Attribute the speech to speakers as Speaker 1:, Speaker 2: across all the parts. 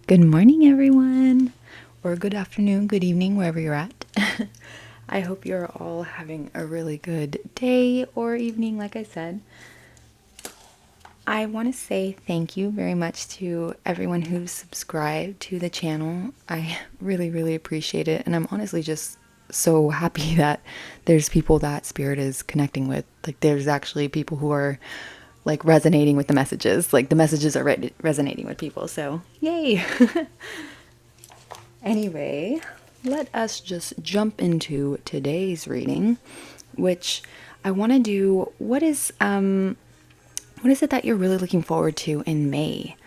Speaker 1: Good morning, everyone, or good afternoon, good evening, wherever you're at. I hope you're all having a really good day or evening, like I said. I want to say thank you very much to everyone who's subscribed to the channel. I really, really appreciate it, and I'm honestly just so happy that there's people that Spirit is connecting with. Like, there's actually people who are like resonating with the messages. Like, the messages are resonating with people, so yay! Anyway, let us just jump into today's reading, which I want to do. What is it that you're really looking forward to in May?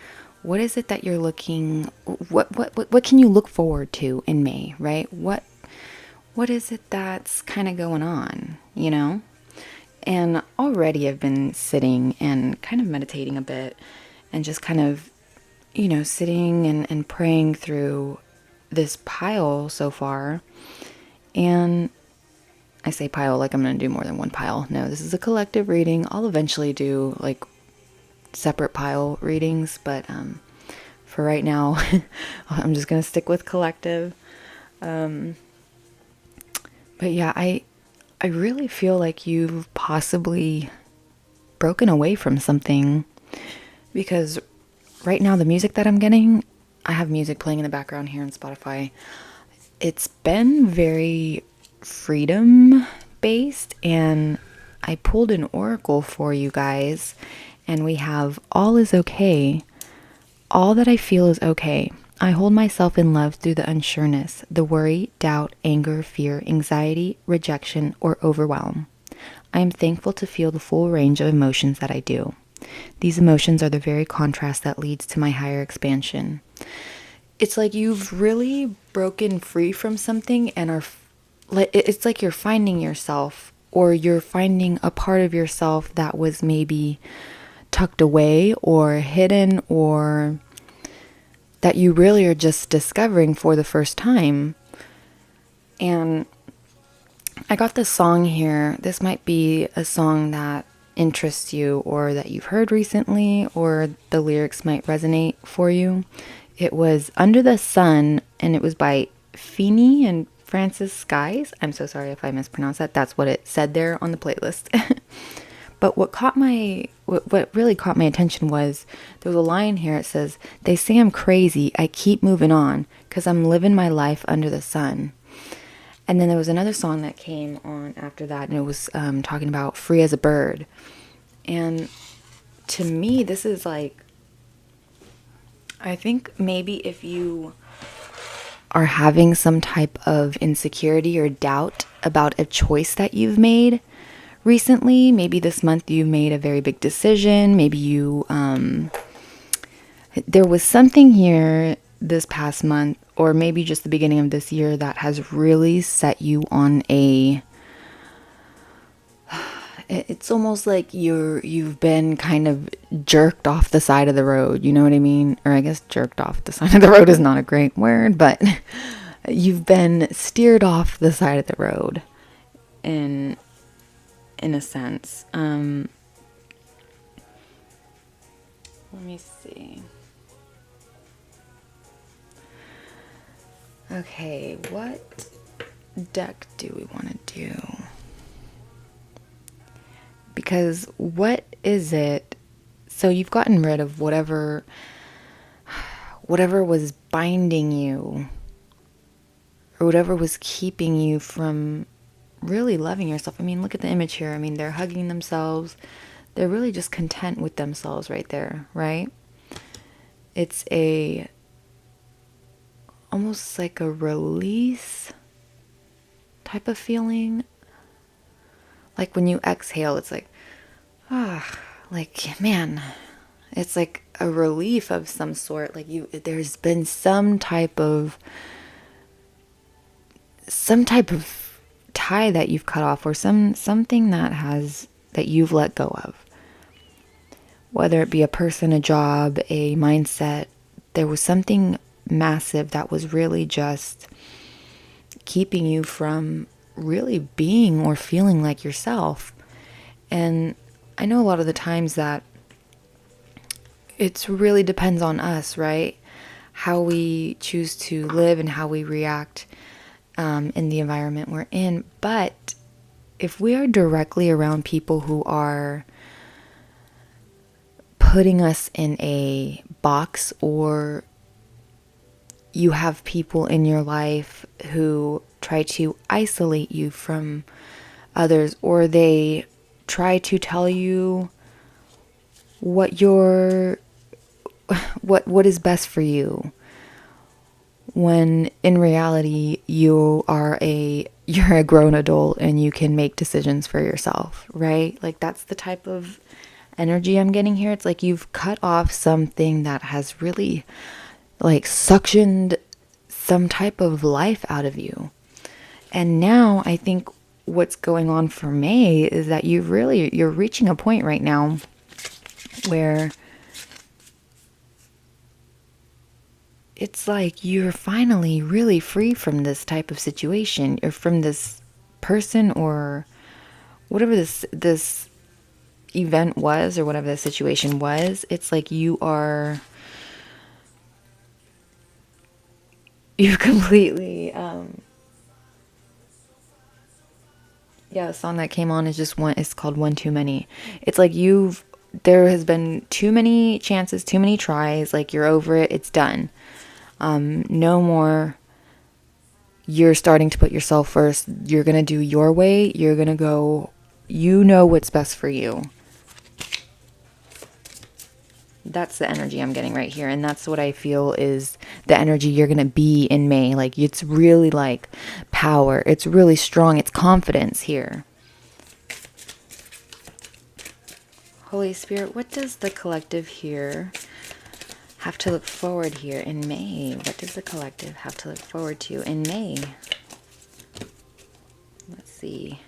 Speaker 1: What is it that you're looking what can you look forward to in May, right? What is it that's kind of going on, you know? And already I've been sitting and kind of meditating a bit and just kind of, sitting and praying through this pile so far. And I say pile like I'm going to do more than one pile. No, this is a collective reading. I'll eventually do like separate pile readings, but for right now, I'm just going to stick with collective. But yeah, I really feel like you've possibly broken away from something, because right now the music that I'm getting, I have music playing in the background here on Spotify. It's been very freedom based, and I pulled an oracle for you guys, and we have all is okay. All that I feel is okay. I hold myself in love through the unsureness, the worry, doubt, anger, fear, anxiety, rejection, or overwhelm. I am thankful to feel the full range of emotions that I do. These emotions are the very contrast that leads to my higher expansion. It's like you've really broken free from something and it's like you're finding yourself, or you're finding a part of yourself that was maybe tucked away or hidden, or that you really are just discovering for the first time. And I got this song here. This might be a song that interests you, or that you've heard recently, or the lyrics might resonate for you. It was Under the Sun, and it was by Feeney and Francis Skies. I'm so sorry if I mispronounced that. That's what it said there on the playlist. But what really caught my attention was there was a line here. It says, "They say I'm crazy. I keep moving on because I'm living my life under the sun." And then there was another song that came on after that, and it was talking about free as a bird. And to me, this is like, I think maybe if you are having some type of insecurity or doubt about a choice that you've made recently, maybe this month you made a very big decision, maybe you, there was something here this past month, or maybe just the beginning of this year, that has really set you on it's almost like you've been kind of jerked off the side of the road, you know what I mean? Or I guess jerked off the side of the road is not a great word, but you've been steered off the side of the road in a sense. Let me see. Okay, what deck do we want to do? Because what is it? So you've gotten rid of whatever was binding you, or whatever was keeping you from really loving yourself. I mean, look at the image here. I mean, they're hugging themselves. They're really just content with themselves right there, right? It's almost like a release type of feeling. Like when you exhale, it's like, like, man, it's like a relief of some sort. Like there's been some type of tie that you've cut off, or something that you've let go of. Whether it be a person, a job, a mindset, there was something massive that was really just keeping you from really being or feeling like yourself. And I know a lot of the times that it really depends on us, right? how we choose to live and how we react in the environment we're in. But if we are directly around people who are putting us in a box, or you have people in your life who try to isolate you from others, or they try to tell you what is best for you, when in reality you're a grown adult and you can make decisions for yourself, right? Like, that's the type of energy I'm getting here. It's like you've cut off something that has really like suctioned some type of life out of you. And now I think what's going on for May is that you're reaching a point right now where it's like you're finally really free from this type of situation, or from this person, or whatever this event was, or whatever the situation was. It's like you've completely the song that came on is just one. It's called One Too Many. It's like there has been too many chances, too many tries. Like, you're over it. It's done. No more. You're starting to put yourself first. You're going to do your way. You're going to go, you know what's best for you. That's the energy I'm getting right here. And that's what I feel is the energy you're going to be in May. Like, it's really like power. It's really strong. It's confidence here. Holy Spirit, what does the collective here have to look forward here in May? What does the collective have to look forward to in May? Let's see.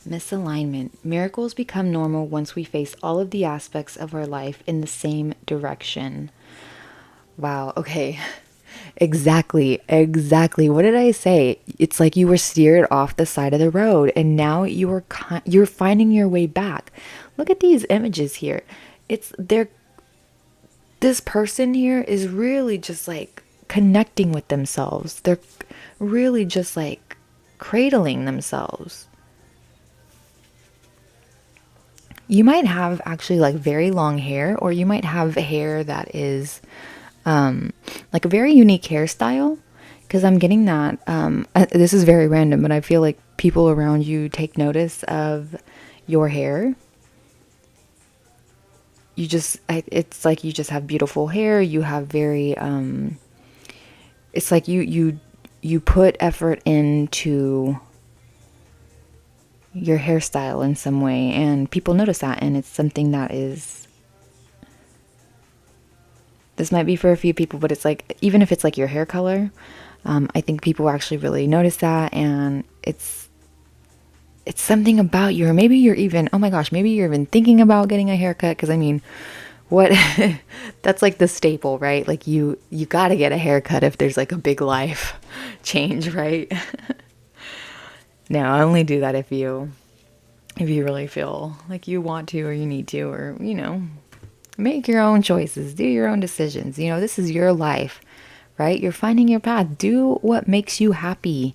Speaker 1: Misalignment. Miracles become normal once we face all of the aspects of our life in the same direction. Wow, okay. Exactly. What did I say? It's like you were steered off the side of the road and now you're finding your way back. Look at these images here. This person here is really just like connecting with themselves. They're really just like cradling themselves. You might have actually like very long hair, or you might have hair that is like a very unique hairstyle, because I'm getting that this is very random, but I feel like people around you take notice of your hair. It's like you just have beautiful hair. You have very it's like you put effort into your hairstyle in some way, and people notice that, and it's something that is, this might be for a few people, but it's like, even if it's like your hair color, I think people actually really notice that, and it's something about you. Or maybe you're even, oh my gosh, maybe you're even thinking about getting a haircut, because I mean, what that's like the staple, right? Like you got to get a haircut if there's like a big life change, right? No, I only do that if you really feel like you want to, or you need to, or, you know, make your own choices, do your own decisions. You know, this is your life, right? You're finding your path. Do what makes you happy.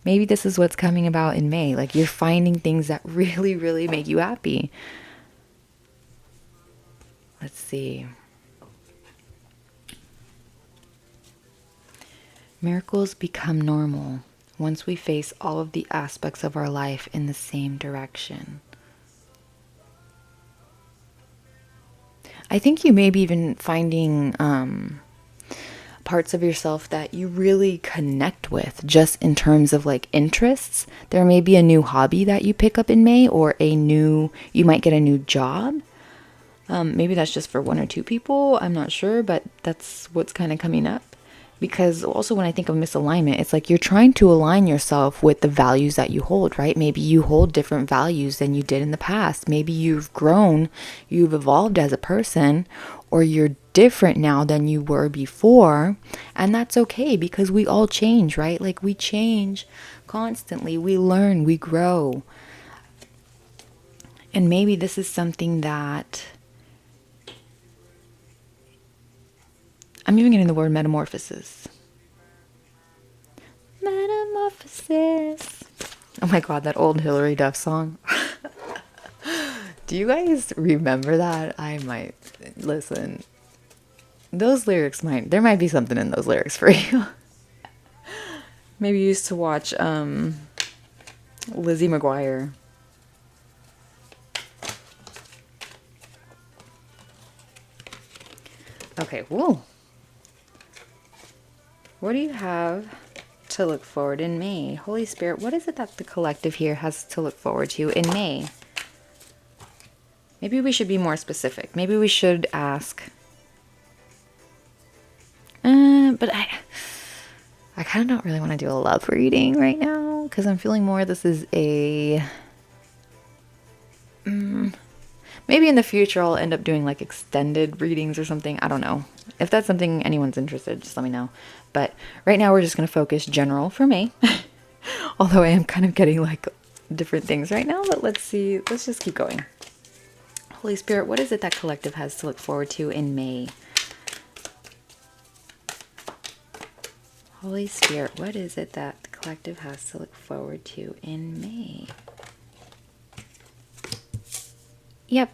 Speaker 1: Maybe this is what's coming about in May. Like, you're finding things that really, really make you happy. Let's see. Miracles become normal once we face all of the aspects of our life in the same direction. I think you may be even finding parts of yourself that you really connect with, just in terms of like interests. There may be a new hobby that you pick up in May, or you might get a new job. Maybe that's just for one or two people. I'm not sure, but that's what's kind of coming up. Because also, when I think of misalignment, it's like you're trying to align yourself with the values that you hold, right? Maybe you hold different values than you did in the past. Maybe you've grown, you've evolved as a person, or you're different now than you were before. And that's okay, because we all change, right? Like, we change constantly. We learn, we grow. And maybe this is something that, I'm even getting the word metamorphosis. Metamorphosis. Oh my God, that old Hillary Duff song. Do you guys remember that? I might, listen, those lyrics there might be something in those lyrics for you. Maybe you used to watch Lizzie McGuire. Okay, whoa. What do you have to look forward in May? Holy Spirit, what is it that the collective here has to look forward to in May? Maybe we should be more specific. Maybe we should ask. But I kind of don't really want to do a love reading right now because I'm feeling more this is a... maybe in the future I'll end up doing like extended readings or something. I don't know. If that's something anyone's interested, just let me know. But right now we're just going to focus general for May. Although I am kind of getting like different things right now. But let's see. Let's just keep going. Holy Spirit, what is it that collective has to look forward to in May? Holy Spirit, what is it that the collective has to look forward to in May? Yep.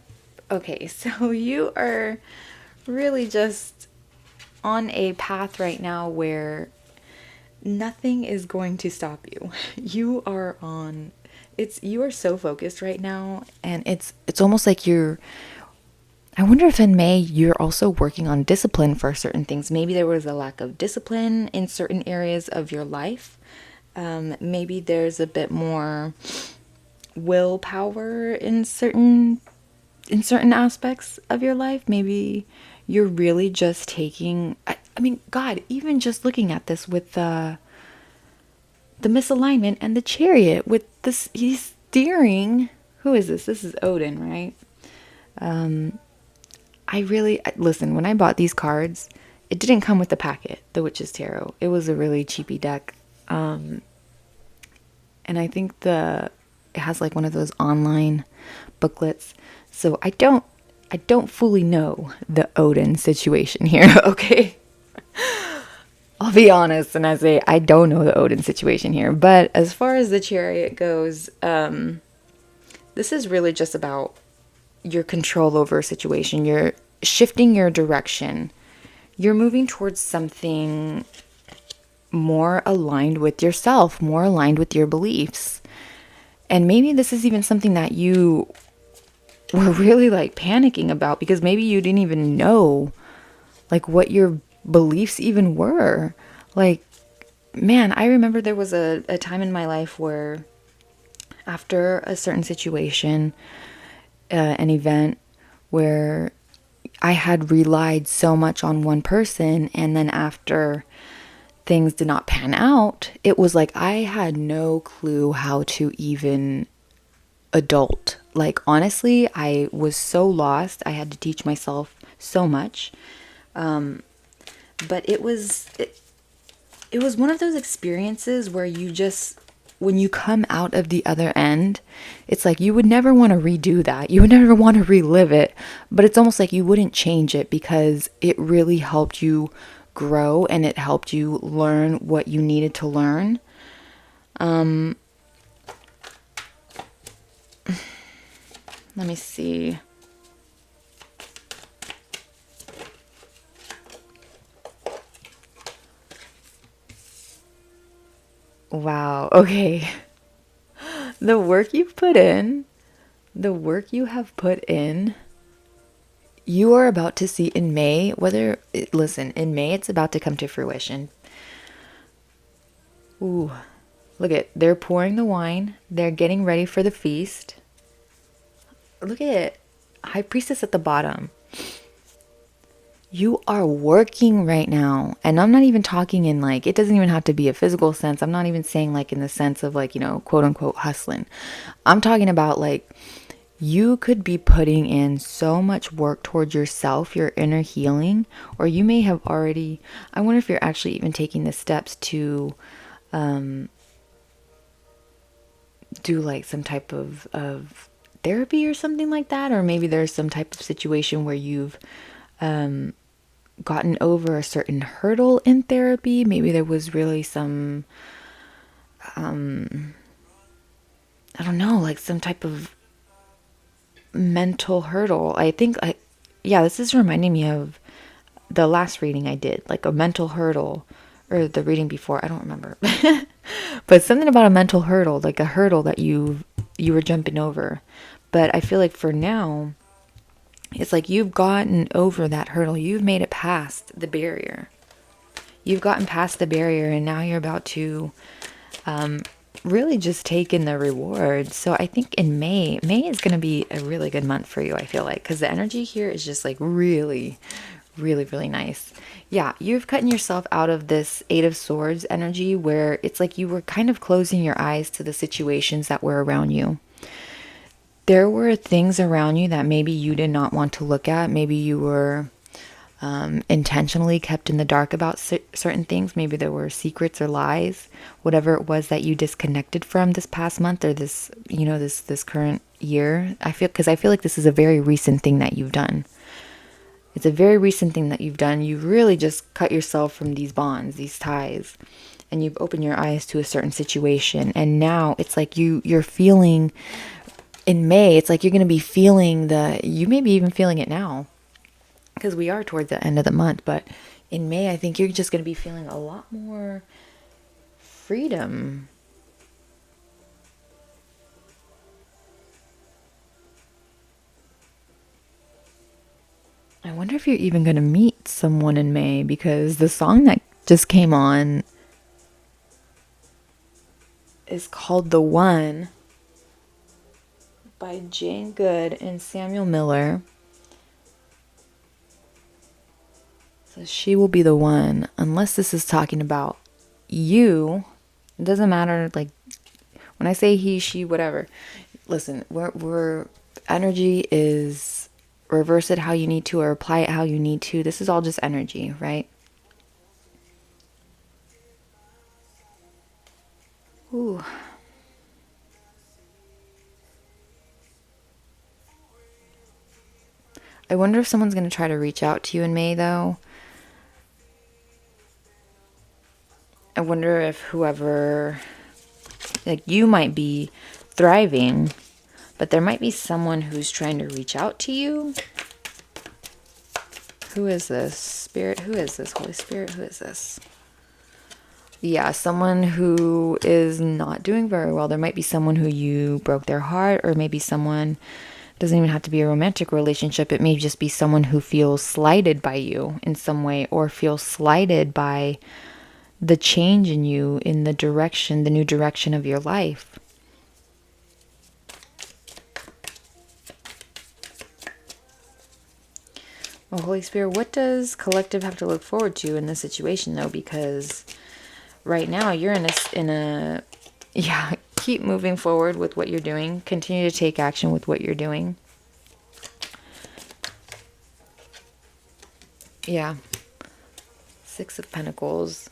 Speaker 1: Okay, so you are really just on a path right now where nothing is going to stop you. You are on... you are so focused right now, and it's almost like I wonder if in May you're also working on discipline for certain things. Maybe there was a lack of discipline in certain areas of your life. Maybe there's a bit more willpower in certain aspects of your life. Maybe you're really just taking... I mean, God, even just looking at this with the misalignment and the Chariot with this, he's steering. Who is this? This is Odin, right? Listen, when I bought these cards, it didn't come with the packet, the Witch's Tarot. It was a really cheapy deck. And I think it has like one of those online booklets. So I don't fully know the Odin situation here, okay? I'll be honest and I say I don't know the Odin situation here. But as far as the Chariot goes, this is really just about your control over a situation. You're shifting your direction. You're moving towards something more aligned with yourself, more aligned with your beliefs. And maybe this is even something that you were really like panicking about because maybe you didn't even know like what your beliefs even were. Like, man, I remember there was a time in my life where after a certain situation, an event where I had relied so much on one person, and then after things did not pan out, it was like I had no clue how to even adult. Like, honestly, I was so lost. I had to teach myself so much. But it was one of those experiences where you just, when you come out of the other end, it's like you would never want to redo that. You would never want to relive it. But it's almost like you wouldn't change it because it really helped you grow and it helped you learn what you needed to learn. Let me see. Wow. Okay. The work you've put in, the work you have put in, you are about to see in May, listen, in May, it's about to come to fruition. Ooh, look they're pouring the wine. They're getting ready for the feast. Look at it. High Priestess at the bottom. You are working right now. And I'm not even talking in like, it doesn't even have to be a physical sense. I'm not even saying like in the sense of like, quote unquote hustling. I'm talking about like, you could be putting in so much work towards yourself, your inner healing, or you may have already, I wonder if you're actually even taking the steps to do like some type of therapy or something like that, or maybe there's some type of situation where you've gotten over a certain hurdle in therapy. Maybe there was really some, I don't know, like some type of mental hurdle. Yeah, this is reminding me of the last reading I did, like a mental hurdle, or the reading before, I don't remember. But something about a mental hurdle, like a hurdle that you were jumping over. But I feel like for now, it's like you've gotten over that hurdle. You've made it past the barrier. You've gotten past the barrier, and now you're about to really just take in the rewards. So I think in May is going to be a really good month for you, I feel like, because the energy here is just like really, really, really nice. Yeah, you've cutting yourself out of this Eight of Swords energy where it's like you were kind of closing your eyes to the situations that were around you. There were things around you that maybe you did not want to look at. Maybe you were intentionally kept in the dark about certain things. Maybe there were secrets or lies, whatever it was that you disconnected from this past month or this, this current year. Because I feel like this is a very recent thing that you've done. It's a very recent thing that you've done. You've really just cut yourself from these bonds, these ties, and you've opened your eyes to a certain situation. And now it's like you're feeling in May, it's like you're going to be feeling you may be even feeling it now because we are towards the end of the month. But in May, I think you're just going to be feeling a lot more freedom. I wonder if you're even going to meet someone in May, because the song that just came on is called The One by Jane Good and Samuel Miller. So she will be the one, unless this is talking about you. It doesn't matter, like, when I say he, she, whatever. Listen, we're energy is reverse it how you need to or apply it how you need to. This is all just energy, right? Ooh. I wonder if someone's going to try to reach out to you in May, though. I wonder if whoever, like, you might be thriving, but there might be someone who's trying to reach out to you. Who is this? Spirit? Who is this? Holy Spirit? Who is this? Yeah, someone who is not doing very well. There might be someone who you broke their heart, or maybe someone, doesn't even have to be a romantic relationship. It may just be someone who feels slighted by you in some way, or feels slighted by the change in you, in the new direction of your life. Well, Holy Spirit, what does collective have to look forward to in this situation, though? Because right now you're in a yeah, keep moving forward with what you're doing. Continue to take action with what you're doing. Yeah. Six of Pentacles.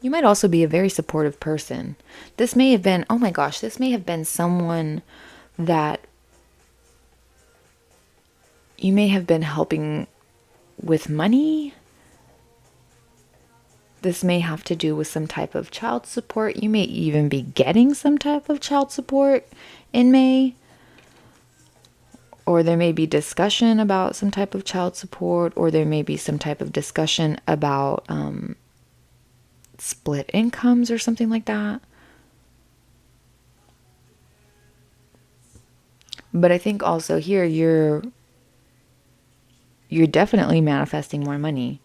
Speaker 1: You might also be a very supportive person. This may have been, oh my gosh, this may have been someone that you may have been helping with money. This may have to do with some type of child support. You may even be getting some type of child support in May. Or there may be discussion about some type of child support, or there may be some type of discussion about split incomes or something like that. But I think also here you're definitely manifesting more money.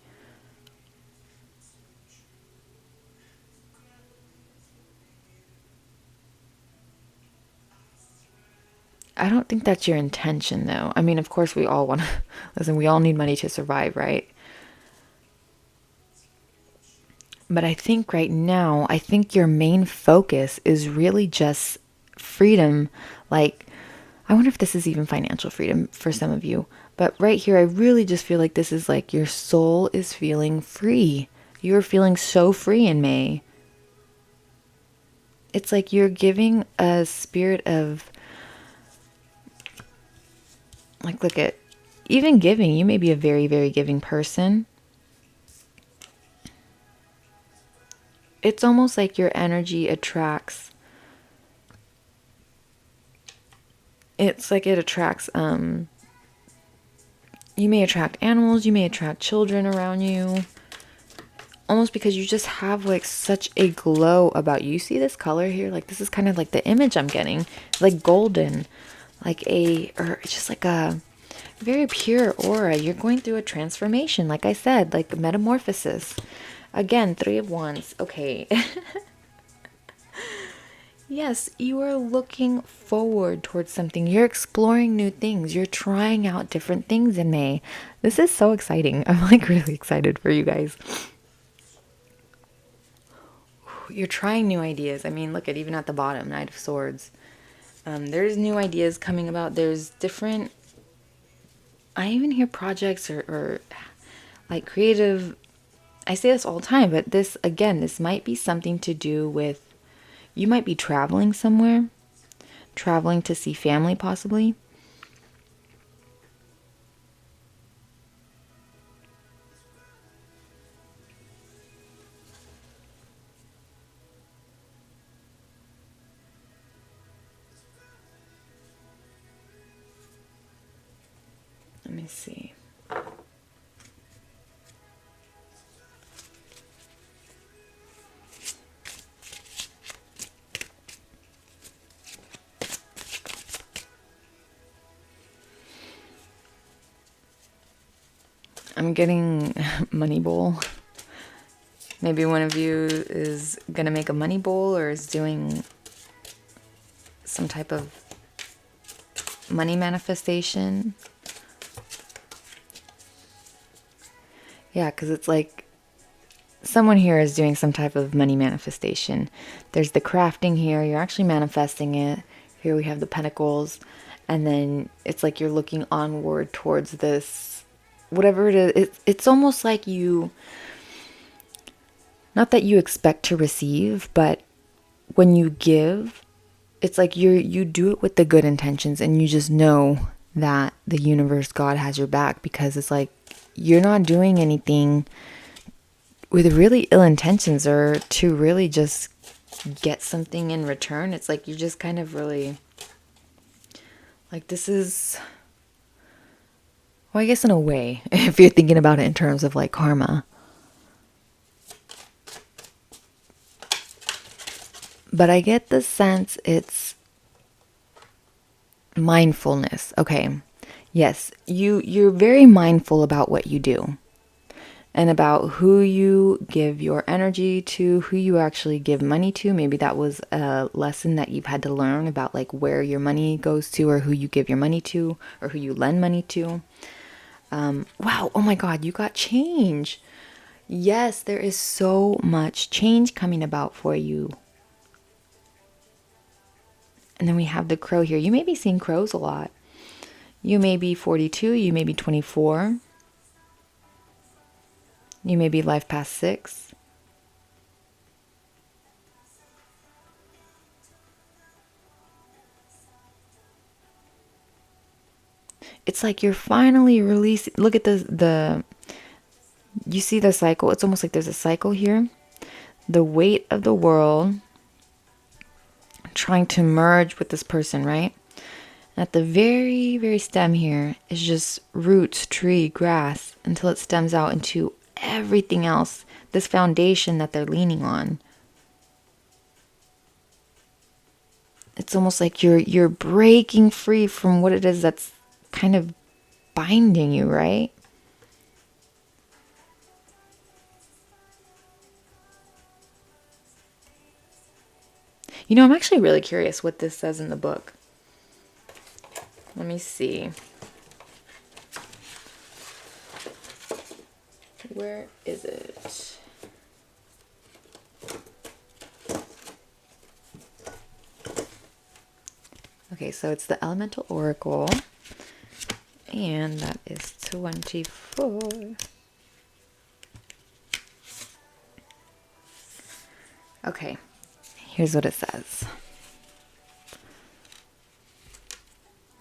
Speaker 1: I don't think that's your intention, though. I mean, of course we all want to listen, we all need money to survive, right? But I think right now, I think your main focus is really just freedom. Like, I wonder if this is even financial freedom for some of you. But right here, I really just feel like this is like your soul is feeling free. You're feeling so free in May. It's like you're giving a spirit of, like, look at, even giving. You may be a very, very giving person. It's almost like your energy attracts, it's like it attracts, you may attract animals, you may attract children around you. Almost because you just have like such a glow about you. You see this color here? Like, this is kind of like the image I'm getting. Like golden. Like or it's just like a very pure aura. You're going through a transformation. Like I said, like metamorphosis. Again, 3 of Wands. Okay. Yes, you are looking forward towards something. You're exploring new things. You're trying out different things in May. This is so exciting. I'm like really excited for you guys. You're trying new ideas. I mean, look at even at the bottom, Knight of Swords. There's new ideas coming about. There's different, I even hear projects or like creative, I say this all the time, but this, again, this might be something to do with, you might be traveling somewhere, traveling to see family possibly. Let me see. I'm getting money bowl. Maybe one of you is gonna make a money bowl or is doing some type of money manifestation. Yeah, because it's like someone here is doing some type of money manifestation. There's the crafting here. You're actually manifesting it. Here we have the pentacles. And then it's like you're looking onward towards this, whatever it is. It's almost like you, not that you expect to receive, but when you give, it's like you do it with the good intentions and you just know that the universe, God has your back, because it's like you're not doing anything with really ill intentions or to really just get something in return. It's like you just kind of really, like, this is, well, I guess in a way, if you're thinking about it in terms of like karma. But I get the sense it's mindfulness. Okay. Yes, you're very mindful about what you do and about who you give your energy to, who you actually give money to. Maybe that was a lesson that you've had to learn about, like where your money goes to or who you give your money to or who you lend money to. Wow. Oh my God, you got change. Yes, there is so much change coming about for you. And then we have the crow here. You may be seeing crows a lot. You may be 42, you may be 24. You may be life past 6. It's like you're finally releasing. Look at you see the cycle. It's almost like there's a cycle here. The weight of the world trying to merge with this person, right? At the very, very stem here is just roots, tree, grass, until it stems out into everything else, this foundation that they're leaning on. It's almost like you're breaking free from what it is that's kind of binding you, right? You know, I'm actually really curious what this says in the book. Let me see. Where is it? Okay, so it's the Elemental Oracle. And that is 24. Okay, here's what it says.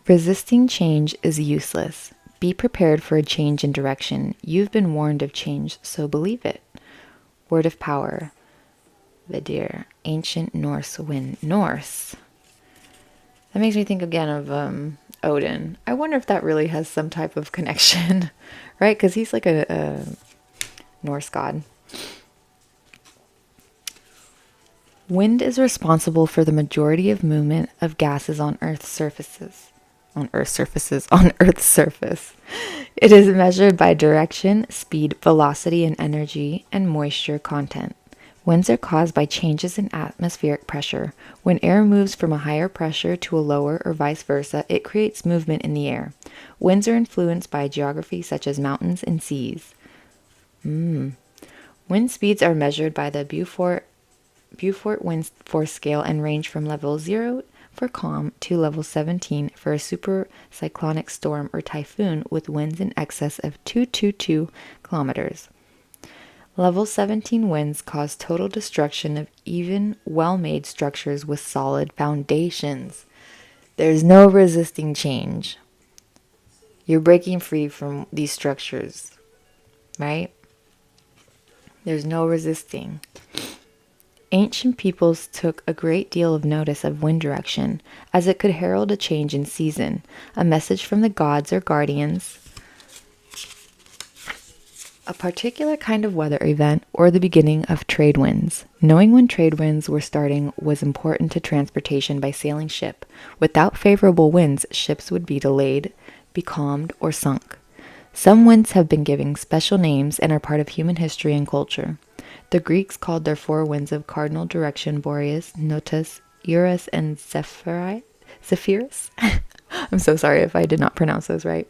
Speaker 1: Resisting change is useless. Be prepared for a change in direction. You've been warned of change, so believe it. Word of power. Vidir. Ancient Norse wind. Norse. That makes me think again of Odin. I wonder if that really has some type of connection, right? Because he's like a Norse god. Wind is responsible for the majority of movement of gases on Earth's surfaces. On Earth's surface. It is measured by direction, speed, velocity, and energy, and moisture content. Winds are caused by changes in atmospheric pressure. When air moves from a higher pressure to a lower or vice versa, it creates movement in the air. Winds are influenced by geography such as mountains and seas. Wind speeds are measured by the Beaufort wind force scale and range from level 0 for calm to level 17 for a super cyclonic storm or typhoon with winds in excess of 222 kilometers. Level 17 winds cause total destruction of even well-made structures with solid foundations. There's no resisting change. You're breaking free from these structures, right? There's no resisting. Ancient peoples took a great deal of notice of wind direction, as it could herald a change in season, a message from the gods or guardians, a particular kind of weather event, or the beginning of trade winds. Knowing when trade winds were starting was important to transportation by sailing ship. Without favorable winds, ships would be delayed, becalmed, or sunk. Some winds have been given special names and are part of human history and culture. The Greeks called their four winds of cardinal direction Boreas, Notus, Eurus, and Zephyrus. I'm so sorry if I did not pronounce those right.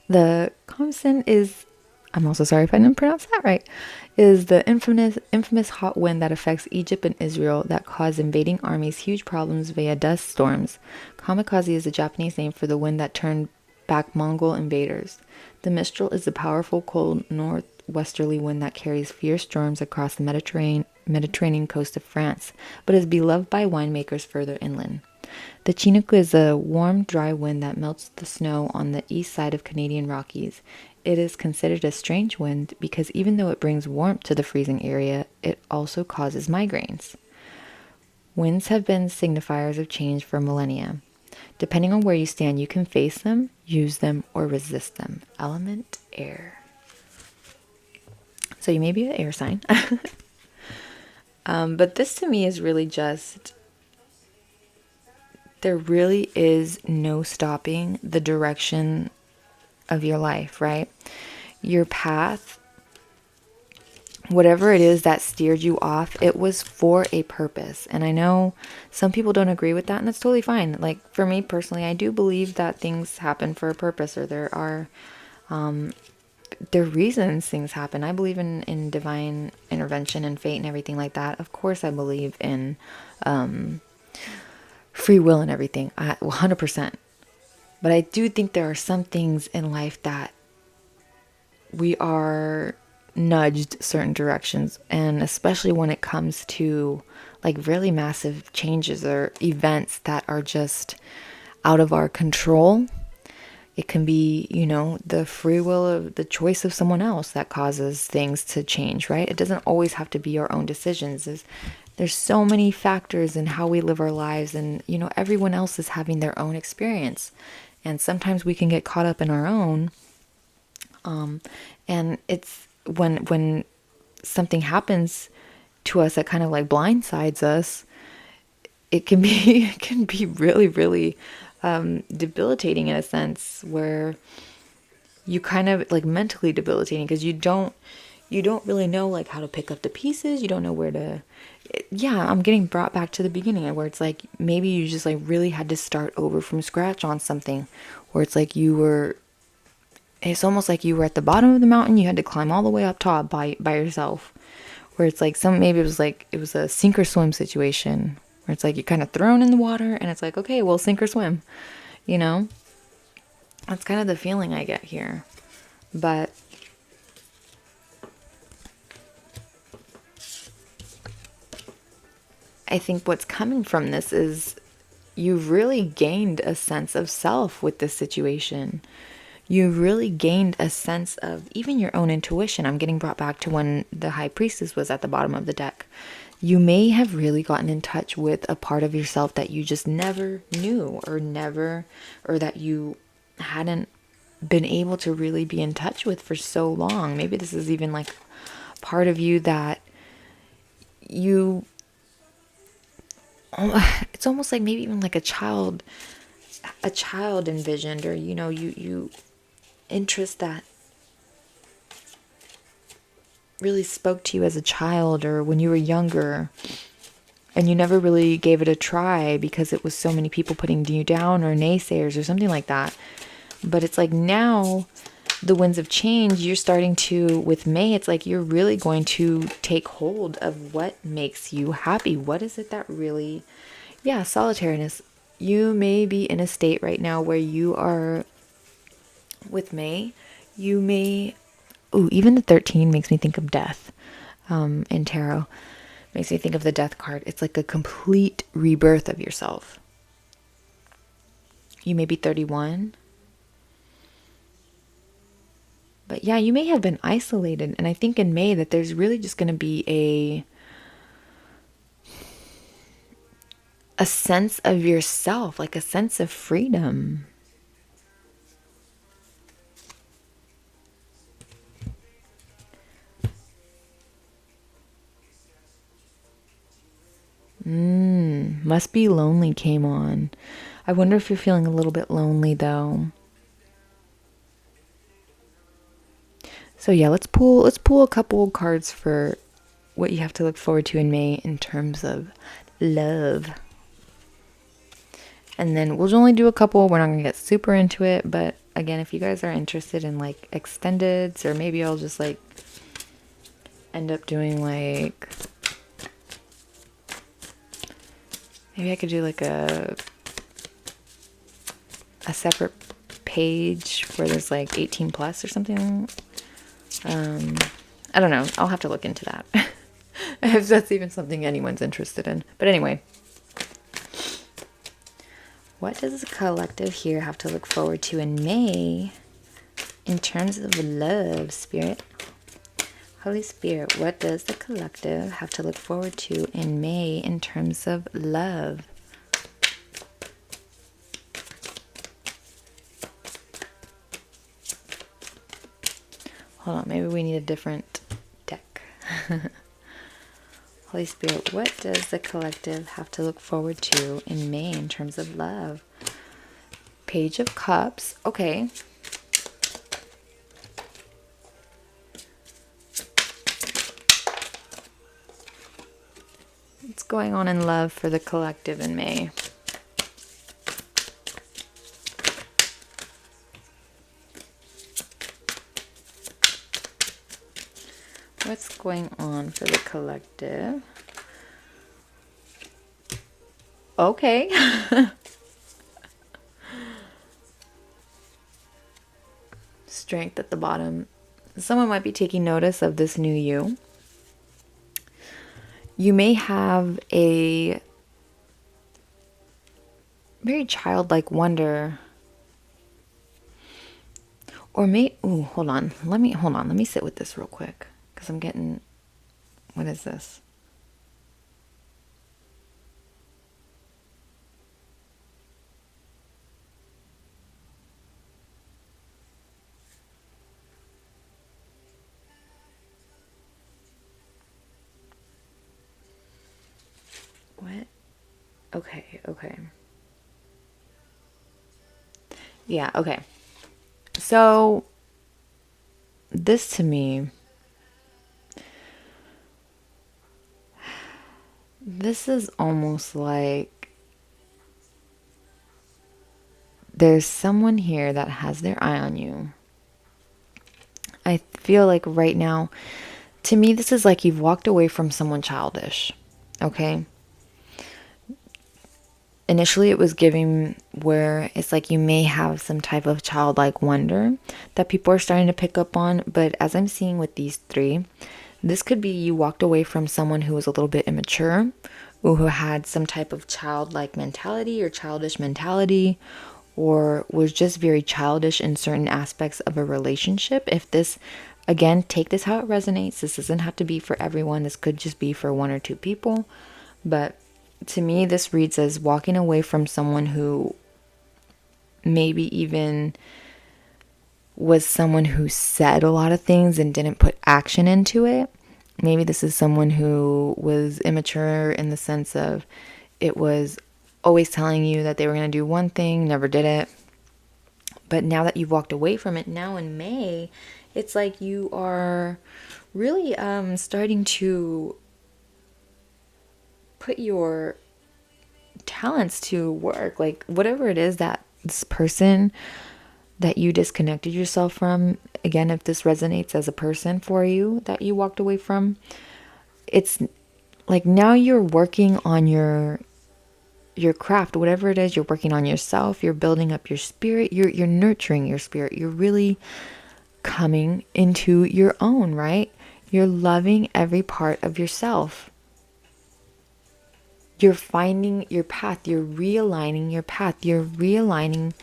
Speaker 1: The constant is, I'm also sorry if I didn't pronounce that right, is the infamous hot wind that affects Egypt and Israel that caused invading armies huge problems via dust storms. Kamikaze is the Japanese name for the wind that turned back Mongol invaders. The Mistral is the powerful, cold, northwesterly wind that carries fierce storms across the Mediterranean coast of France, but is beloved by winemakers further inland. The Chinook is a warm, dry wind that melts the snow on the east side of Canadian Rockies. It is considered a strange wind because even though it brings warmth to the freezing area, it also causes migraines. Winds have been signifiers of change for millennia. Depending on where you stand, you can face them, use them, or resist them. Element air. So you may be an air sign. But this to me is really just, there really is no stopping the direction of your life, right? Your path, whatever it is that steered you off, it was for a purpose. And I know some people don't agree with that, and that's totally fine. Like for me personally, I do believe that things happen for a purpose, or there are reasons things happen. I believe in divine intervention and fate and everything like that. Of course I believe in free will and everything. 100%. But I do think there are some things in life that we are nudged certain directions, and especially when it comes to like really massive changes or events that are just out of our control. It can be, the free will of the choice of someone else that causes things to change, right? It doesn't always have to be our own decisions. There's so many factors in how we live our lives, and everyone else is having their own experience, and sometimes we can get caught up in our own. And it's when something happens to us that kind of like blindsides us, it can be really, really debilitating in a sense, where you kind of like mentally debilitating, because you don't really know like how to pick up the pieces. You don't know where to. Yeah, I'm getting brought back to the beginning, where it's like maybe you just like really had to start over from scratch on something, where it's like it's almost like you were at the bottom of the mountain, you had to climb all the way up top by yourself, where it's like maybe it was a sink or swim situation, where it's like you're kind of thrown in the water and it's like, okay, well, sink or swim, that's kind of the feeling I get here. But I think what's coming from this is you've really gained a sense of self with this situation. You really gained a sense of even your own intuition. I'm getting brought back to when the High Priestess was at the bottom of the deck. You may have really gotten in touch with a part of yourself that you just never knew, or that you hadn't been able to really be in touch with for so long. Maybe this is even like part of you that you, it's almost like maybe even like a child envisioned, or you interest that really spoke to you as a child or when you were younger, and you never really gave it a try because it was so many people putting you down, or naysayers or something like that. But it's like now the winds of change, you're starting to, with May, it's like you're really going to take hold of what makes you happy. What is it that really, solitariness. You may be in a state right now where you are, with May, you may, even the 13 makes me think of death, in tarot. Makes me think of the death card. It's like a complete rebirth of yourself. You may be 31. But yeah, you may have been isolated. And I think in May that there's really just going to be a sense of yourself, like a sense of freedom. Must be lonely came on. I wonder if you're feeling a little bit lonely though. So yeah, let's pull a couple cards for what you have to look forward to in May in terms of love. And then we'll only do a couple. We're not going to get super into it, but again, if you guys are interested in like extendeds, or maybe I'll just like end up doing like, maybe I could do like a separate page where there's like 18 plus or something. I don't know. I'll have to look into that. If that's even something anyone's interested in. But anyway, what does the collective here have to look forward to in May in terms of love, Spirit? Holy Spirit, what does the collective have to look forward to in May in terms of love? Hold on, maybe we need a different deck. Holy Spirit, what does the collective have to look forward to in May in terms of love? Page of Cups. Okay. What's going on in love for the collective in May? What's going on for the collective? Okay. Strength at the bottom. Someone might be taking notice of this new you. You may have a very childlike wonder. Or hold on. Let me sit with this real quick. Because I'm getting, what is this? What? Okay. Yeah, okay. So, this to me, this is almost like there's someone here that has their eye on you. I feel like right now, to me, this is like you've walked away from someone childish. Okay? Initially, it was giving where it's like you may have some type of childlike wonder that people are starting to pick up on. But as I'm seeing with these three, this could be you walked away from someone who was a little bit immature, who had some type of childlike mentality or childish mentality, or was just very childish in certain aspects of a relationship. If this, again, take this how it resonates. This doesn't have to be for everyone. This could just be for one or two people. But to me, this reads as walking away from someone who maybe even was someone who said a lot of things and didn't put action into it. Maybe this is someone who was immature in the sense of it was always telling you that they were going to do one thing, never did it. But now that you've walked away from it, now in May, it's like you are really starting to put your talents to work. Like whatever it is that this person that you disconnected yourself from, again, if this resonates as a person for you that you walked away from, it's like now you're working on your craft, whatever it is. You're working on yourself, you're building up your spirit, you're nurturing your spirit, you're really coming into your own, right? You're loving every part of yourself. You're finding your path, you're realigning your path, you're realigning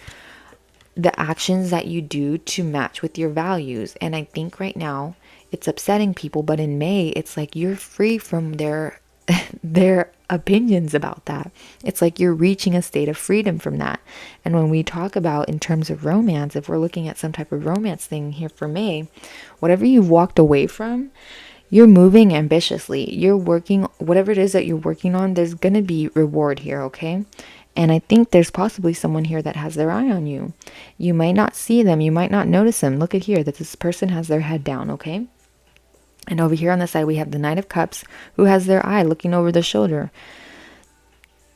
Speaker 1: the actions that you do to match with your values. And I think right now it's upsetting people, but in May it's like you're free from their opinions about that. It's like you're reaching a state of freedom from that. And when we talk about in terms of romance, if we're looking at some type of romance thing here for May, whatever you've walked away from, you're moving ambitiously. You're working, whatever it is that you're working on, there's going to be reward here, okay? And I think there's possibly someone here that has their eye on you. You might not see them. You might not notice them. Look at here that this person has their head down, okay? And over here on the side, we have the Knight of Cups who has their eye looking over the shoulder.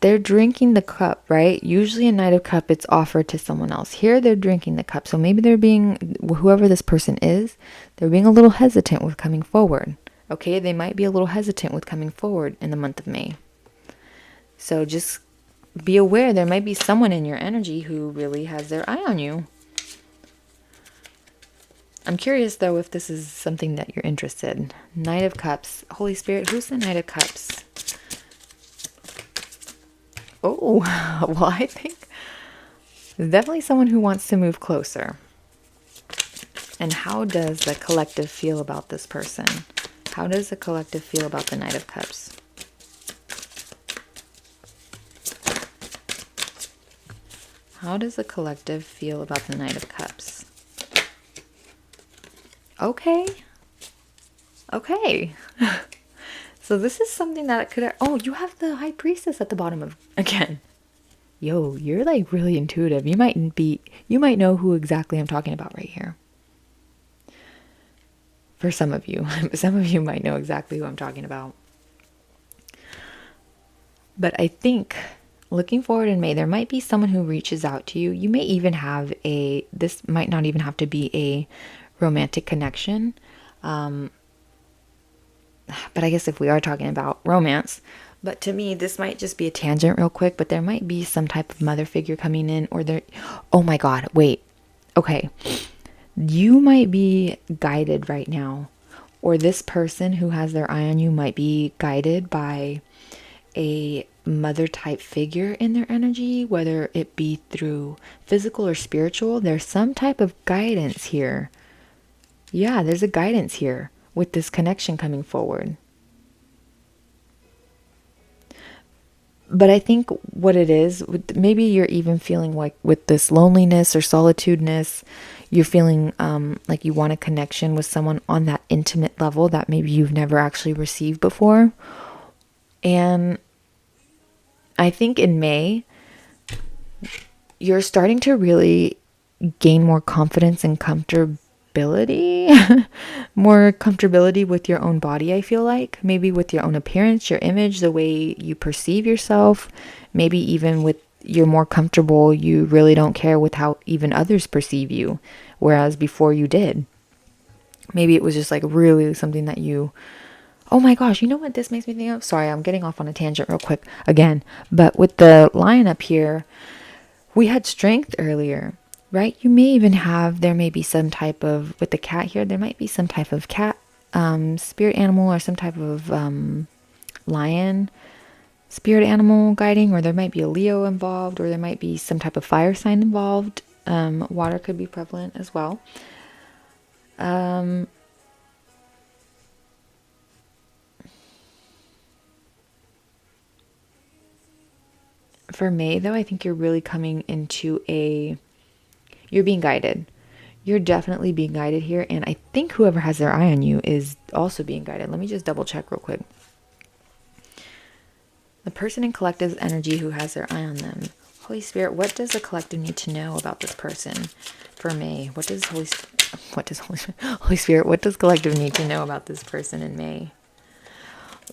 Speaker 1: They're drinking the cup, right? Usually a Knight of Cup, it's offered to someone else. Here, they're drinking the cup. So maybe they're being, whoever this person is, they're being a little hesitant with coming forward. Okay, they might be a little hesitant with coming forward in the month of May. So just be aware there might be someone in your energy who really has their eye on you. I'm curious though if this is something that you're interested in. Knight of Cups. Holy Spirit, who's the Knight of Cups? Oh, well, I think definitely someone who wants to move closer. And how does the collective feel about this person? How does the collective feel about the Knight of Cups? How does the collective feel about the Knight of Cups? Okay. Okay. So this is something that could... Oh, you have the High Priestess at the bottom of... Again. Yo, you're like really intuitive. You might know who exactly I'm talking about right here. For some of you. Some of you might know exactly who I'm talking about. But I think... looking forward in May, there might be someone who reaches out to you. You may even have this might not even have to be a romantic connection. But I guess if we are talking about romance, but to me, this might just be a tangent real quick, but there might be some type of mother figure coming in, or there, oh my God, wait. Okay. You might be guided right now, or this person who has their eye on you might be guided by a mother type figure in their energy, whether it be through physical or spiritual. There's some type of guidance here. Yeah, there's a guidance here with this connection coming forward. But I think what it is, maybe you're even feeling like with this loneliness or solitudeness, you're feeling like you want a connection with someone on that intimate level that maybe you've never actually received before. And I think in May, you're starting to really gain more confidence and comfortability, more comfortability with your own body, I feel like. Maybe with your own appearance, your image, the way you perceive yourself. Maybe even with you're more comfortable, you really don't care with how even others perceive you, whereas before you did. Maybe it was just like really something that you... Oh my gosh, you know what this makes me think of? Sorry, I'm getting off on a tangent real quick again. But with the lion up here, we had strength earlier, right? You may even have, there may be some type of, with the cat here, there might be some type of cat spirit animal or some type of lion spirit animal guiding, or there might be a Leo involved, or there might be some type of fire sign involved. Water could be prevalent as well. For May, though, I think you're really coming into you're being guided. You're definitely being guided here. And I think whoever has their eye on you is also being guided. Let me just double check real quick. The person in collective's energy who has their eye on them. Holy Spirit, what does the collective need to know about this person for May? What does Holy Spirit, what does collective need to know about this person in May?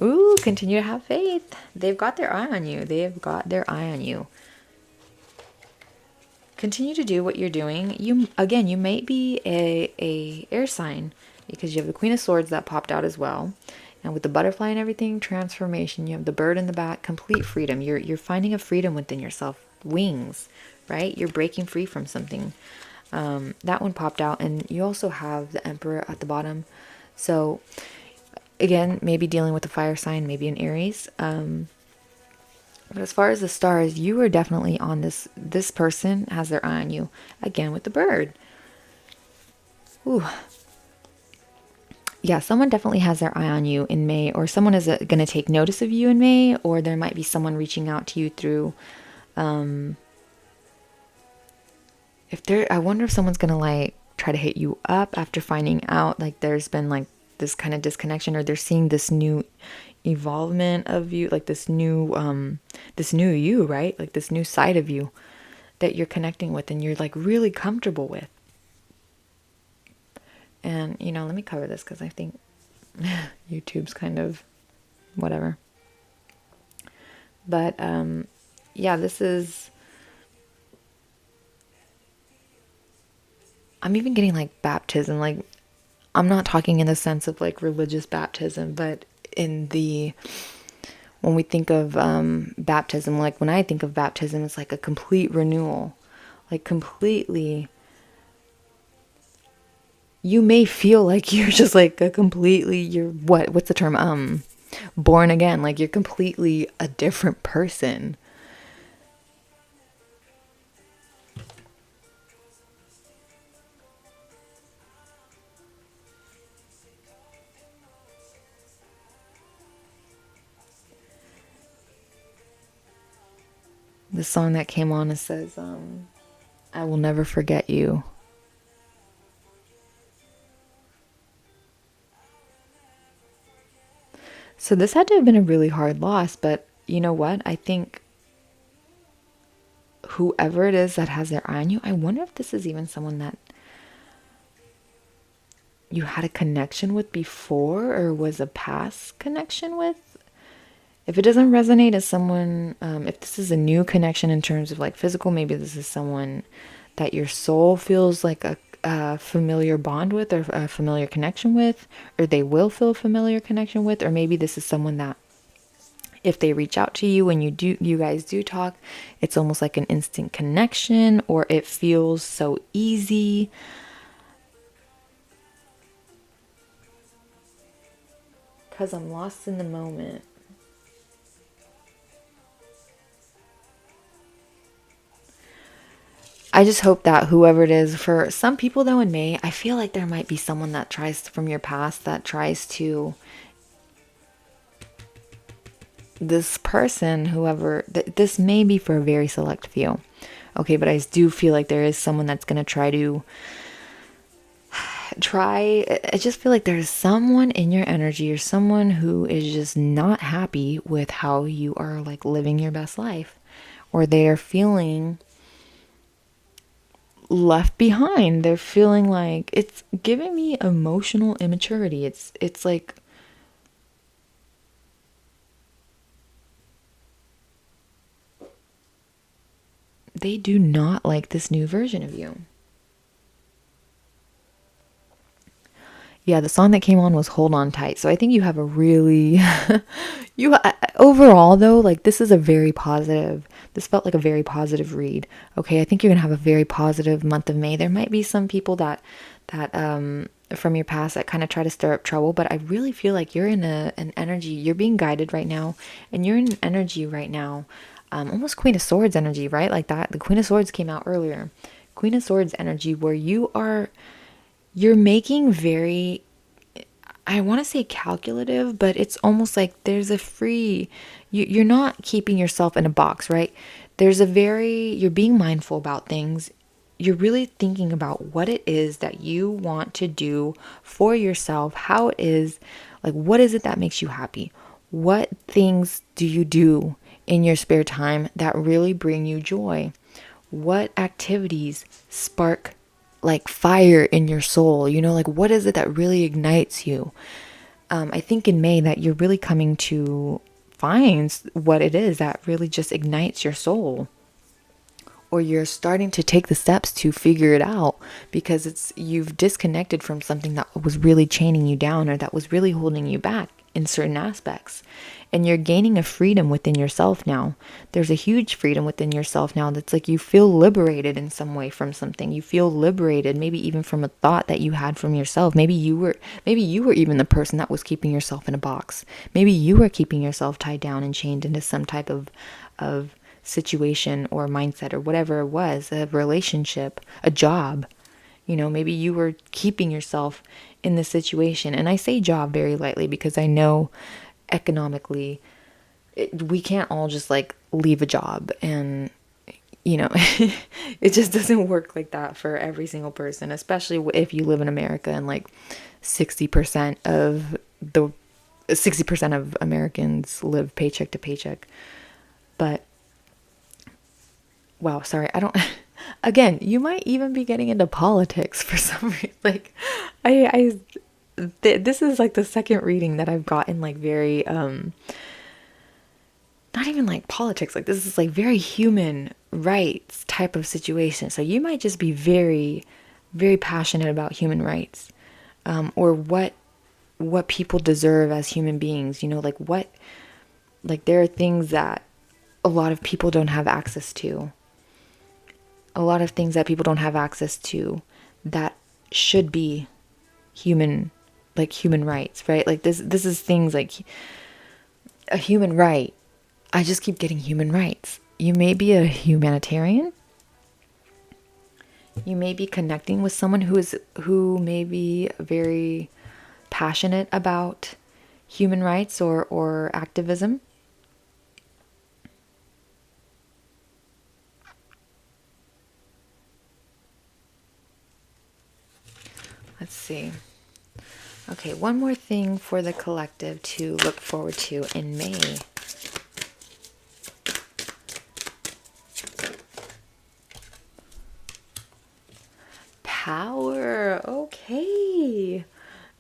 Speaker 1: Ooh, continue to have faith. They've got their eye on you. They've got their eye on you. Continue to do what you're doing. You might be a air sign because you have the Queen of Swords that popped out as well. And with the butterfly and everything, transformation. You have the bird in the back, complete freedom. You're finding a freedom within yourself. Wings, right? You're breaking free from something. That one popped out. And you also have the Emperor at the bottom. So, again, maybe dealing with a fire sign, maybe an Aries. But as far as the stars, you are definitely on this. This person has their eye on you. Again, with the bird. Ooh. Yeah, someone definitely has their eye on you in May, or someone is going to take notice of you in May, or there might be someone reaching out to you through, I wonder if someone's going to like try to hit you up after finding out like there's been like this kind of disconnection, or they're seeing this new evolvement of you, like this new you, right? Like this new side of you that you're connecting with and you're like really comfortable with. And, let me cover this because I think YouTube's kind of whatever. But, yeah, this is... I'm even getting, like, baptism. Like, I'm not talking in the sense of, like, religious baptism, but in the... When we think of baptism, like, when I think of baptism, it's like a complete renewal. Like, completely... You may feel like you're just like what's the term? Born again. Like you're completely a different person. The song that came on, it says, I will never forget you. So this had to have been a really hard loss, but you know what? I think whoever it is that has their eye on you, I wonder if this is even someone that you had a connection with before or was a past connection with. If it doesn't resonate as someone, if this is a new connection in terms of like physical, maybe this is someone that your soul feels like a familiar bond with, or a familiar connection with, or they will feel a familiar connection with, or maybe this is someone that if they reach out to you and you guys do talk, it's almost like an instant connection, or it feels so easy. Because I'm lost in the moment. I just hope that whoever it is, for some people though in May, I feel like there might be someone that tries from your past that tries to, this person, whoever, this may be for a very select few. Okay, but I do feel like there is someone that's going to I just feel like there's someone in your energy or someone who is just not happy with how you are like living your best life, or they are feeling left behind. They're feeling like, it's giving me emotional immaturity. It's like they do not like this new version of you. Yeah, the song that came on was Hold On Tight. So I think you have a really overall though, like this is a very positive, this felt like a very positive read. Okay, I think you're going to have a very positive month of May. There might be some people that from your past that kind of try to stir up trouble, but I really feel like you're in an energy, you're being guided right now, and you're in an energy right now, almost Queen of Swords energy, right? Like that. The Queen of Swords came out earlier. Queen of Swords energy, where you're making very, I want to say calculative, but it's almost like there's a free, you're not keeping yourself in a box, right? You're being mindful about things. You're really thinking about what it is that you want to do for yourself, how it is, like, what is it that makes you happy? What things do you do in your spare time that really bring you joy? What activities spark like fire in your soul? Like, what is it that really ignites you? I think in May that you're really coming to find what it is that really just ignites your soul, or you're starting to take the steps to figure it out, because you've disconnected from something that was really chaining you down, or that was really holding you back in certain aspects, and you're gaining a freedom within yourself now. There's a huge freedom within yourself now that's like you feel liberated in some way from something. You feel liberated maybe even from a thought that you had from yourself. Maybe you were even the person that was keeping yourself in a box. Maybe you were keeping yourself tied down and chained into some type of situation or mindset or whatever it was, a relationship, a job. Maybe you were keeping yourself in this situation. And I say job very lightly because I know economically we can't all just like leave a job, and it just doesn't work like that for every single person, especially if you live in America, and like 60% of the 60% of Americans live paycheck to paycheck. But wow, sorry, I don't again, you might even be getting into politics for some reason. Like this is like the second reading that I've gotten like very not even like politics, like this is like very human rights type of situation. So you might just be very, very passionate about human rights, or what people deserve as human beings. Like there are things that a lot of people don't have access to. A lot of things that people don't have access to that should be human rights, right? Like this is things like a human right. I just keep getting human rights. You may be a humanitarian. You may be connecting with someone who may be very passionate about human rights or activism. Let's see. Okay, one more thing for the collective to look forward to in May. Power. Okay.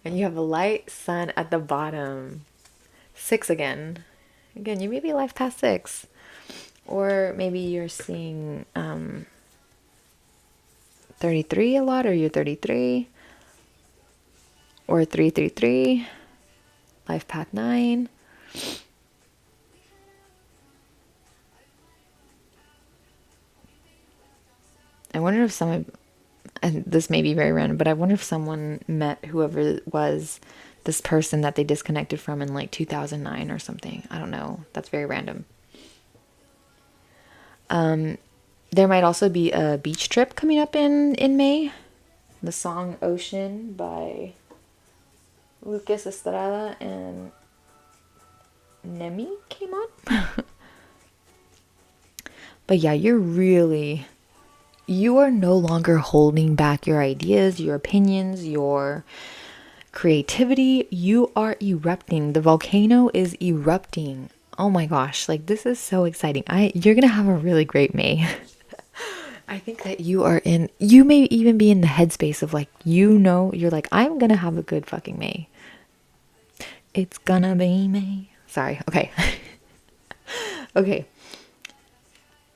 Speaker 1: And you have a light sun at the bottom. 6 again. Again, you may be life past 6. Or maybe you're seeing 33 a lot, or you're 33. Or 333. Life path 9. I wonder if and this may be very random, but I wonder if someone met whoever it was, this person that they disconnected from in like 2009 or something. I don't know. That's very random. There might also be a beach trip coming up in May. The song Ocean by Lucas Estrada and Nemi came on. But yeah, you are no longer holding back your ideas, your opinions, your creativity. You are erupting. The volcano is erupting. Oh my gosh, like this is so exciting. You're gonna have a really great May. I think that you may even be in the headspace of like, you're like, I'm gonna have a good fucking May. It's gonna be May. Sorry, okay. Okay.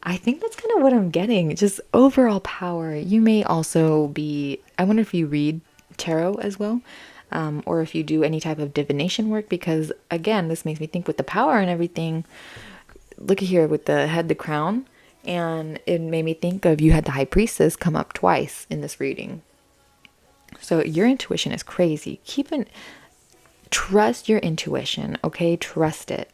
Speaker 1: I think that's kind of what I'm getting. Just overall power. You may also be, I wonder if you read tarot as well, or if you do any type of divination work, because again, this makes me think with the power and everything. Look at here with the head, the crown, and it made me think of, you had the high priestess come up twice in this reading. So your intuition is crazy. Trust your intuition, okay? Trust it.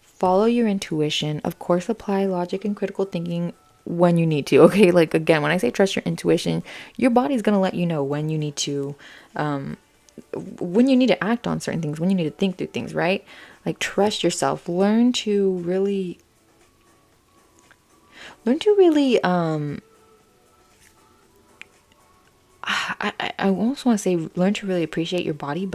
Speaker 1: Follow your intuition. Of course, apply logic and critical thinking when you need to, okay? Like, again, when I say trust your intuition, your body's going to let you know when you need to, when you need to act on certain things, when you need to think through things, right? Like, trust yourself. I almost want to say learn to really appreciate your body,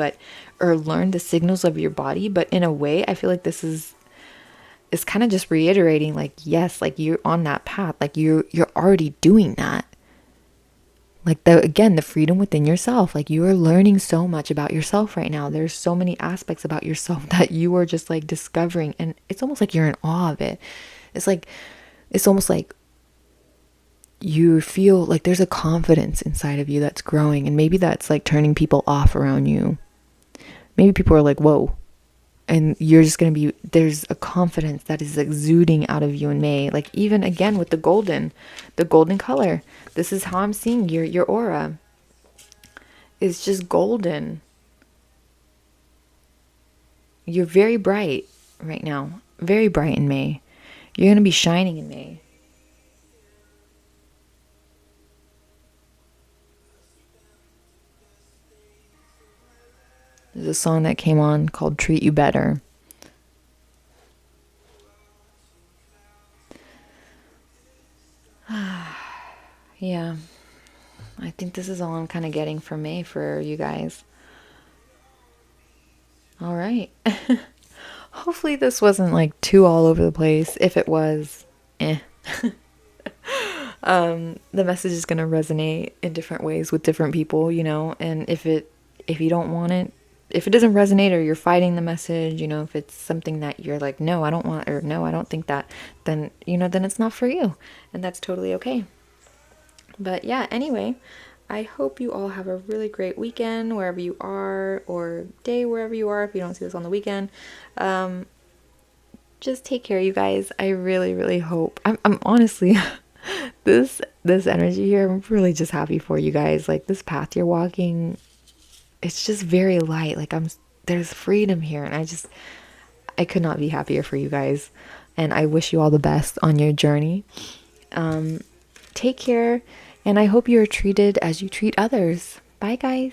Speaker 1: or learn the signals of your body. But in a way, I feel like it's kind of just reiterating, like, yes, like you're on that path, like you're already doing that. Like, the freedom within yourself, like you are learning so much about yourself right now. There's so many aspects about yourself that you are just like discovering, and it's almost like you're in awe of it. It's almost like you feel like there's a confidence inside of you that's growing, and maybe that's like turning people off around you. Maybe people are like, whoa. And you're just going to be, there's a confidence that is exuding out of you in May. Like, even again with the golden color. This is how I'm seeing your aura. It's just golden. You're very bright right now. Very bright in May. You're going to be shining in May. There's a song that came on called Treat You Better. Yeah. I think this is all I'm kind of getting for May for you guys. All right. Hopefully this wasn't like too all over the place. If it was, eh. The message is going to resonate in different ways with different people, and if you don't want it, if it doesn't resonate, or you're fighting the message, if it's something that you're like, no, I don't want, or no, I don't think that, then it's not for you, and that's totally okay. But yeah, anyway, I hope you all have a really great weekend wherever you are, or day wherever you are if you don't see this on the weekend. Just take care, you guys. I really, really hope. I'm honestly, this energy here, I'm really just happy for you guys. Like, this path you're walking, it's just very light. Like, there's freedom here, and I could not be happier for you guys. And I wish you all the best on your journey. Take care, and I hope you are treated as you treat others. Bye, guys.